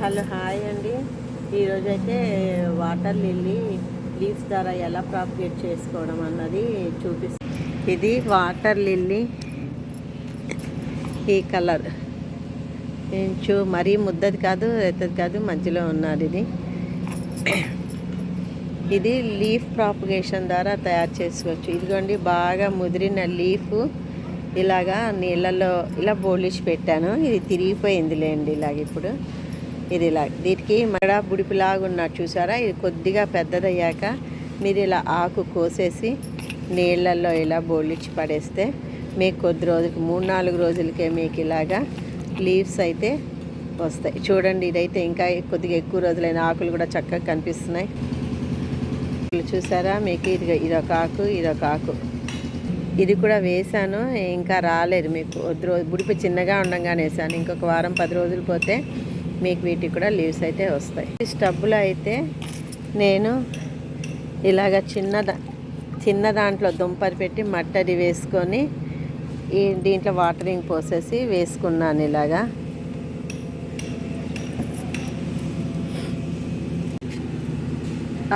Hello hi అండి. ఈరోజైతే water lily leaves ద్వారా ఎలా ప్రాపగేట్ చేసుకోవడం అన్నది చూపిస్తుంది. ఇది వాటర్ లిల్లీ, ఈ కలర్ ఇంచు మరీ ముద్దది కాదు, ఎత్తది కాదు, మధ్యలో ఉన్నది. ఇది లీఫ్ ప్రాపగేషన్ ద్వారా తయారు చేసుకోవచ్చు. ఇదిగోండి, బాగా ముదిరిన లీఫ్ ఇలాగా నీళ్ళల్లో ఇలా బోలిష్ పెట్టాను. ఇది తిరిగిపోయింది లేండి. ఇలాగ ఇప్పుడు ఇది ఇలా దీనికి మడ బుడిపిలాగా ఉన్నట్టు చూసారా. ఇది కొద్దిగా పెద్దదయ్యాక మీరు ఇలా ఆకు కోసేసి నీళ్ళల్లో ఇలా బోలిచ్చి పడేస్తే మీకు కొద్ది రోజులకి 3-4 రోజులకే మీకు ఇలాగా లీవ్స్ అయితే వస్తాయి. చూడండి, ఇదైతే ఇంకా కొద్దిగా ఎక్కువ రోజులైన ఆకులు కూడా చక్కగా కనిపిస్తున్నాయి. చూసారా, మీకు ఇదొక ఆకు, ఇదొక ఆకు. ఇది కూడా వేసాను, ఇంకా రాలేదు. మీకు కొద్ది రోజు బుడిపి చిన్నగా ఉండగానే వేసాను. ఇంకొక వారం 10 రోజులు పోతే మీకు వీటికి కూడా లీవ్స్ అయితే వస్తాయి. ఈ స్టబ్బులో అయితే నేను ఇలాగ చిన్న దాంట్లో దుంపలు పెట్టి మట్టది వేసుకొని దీంట్లో వాటరింగ్ పోసేసి వేసుకున్నాను ఇలాగా.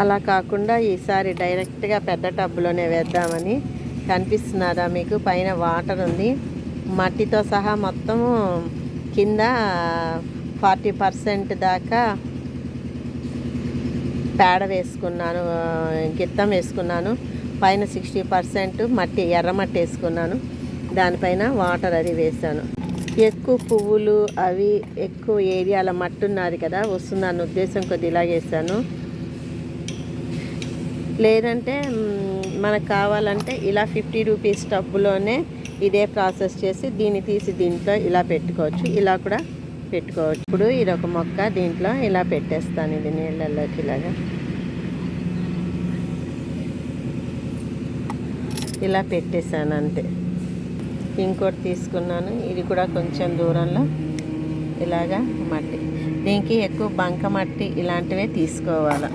అలా కాకుండా ఈసారి డైరెక్ట్గా పెద్ద టబ్బులోనే వేద్దామని. కనిపిస్తున్నారా మీకు, పైన వాటర్ ఉంది, మట్టితో సహా మొత్తము కింద 40% దాకా పేడ వేసుకున్నాను, గిత్తం వేసుకున్నాను. పైన 60% మట్టి, ఎర్రమట్టి వేసుకున్నాను. దానిపైన వాటర్ అది వేసాను. ఎక్కువ పువ్వులు అవి ఎక్కువ ఏరియాల మట్టి ఉన్నది కదా, వస్తుందన్న ఉద్దేశం కొద్ది ఇలాగేసాను. లేదంటే మనకు కావాలంటే ఇలా 50 రూపీస్ టబ్బులోనే ఇదే ప్రాసెస్ చేసి దీన్ని తీసి దీంట్లో ఇలా పెట్టుకోవచ్చు. ఇలా కూడా పెట్టుకోవచ్చు. ఇప్పుడు ఇదొక మొక్క దీంట్లో ఇలా పెట్టేస్తాను. ఇది నీళ్ళల్లోకి ఇలాగా ఇలా పెట్టేశాను అంతే. ఇంకోటి తీసుకున్నాను, ఇది కూడా కొంచెం దూరంలో ఇలాగా మట్టి. దీనికి ఎక్కువ బంక మట్టి ఇలాంటివే తీసుకోవాలి.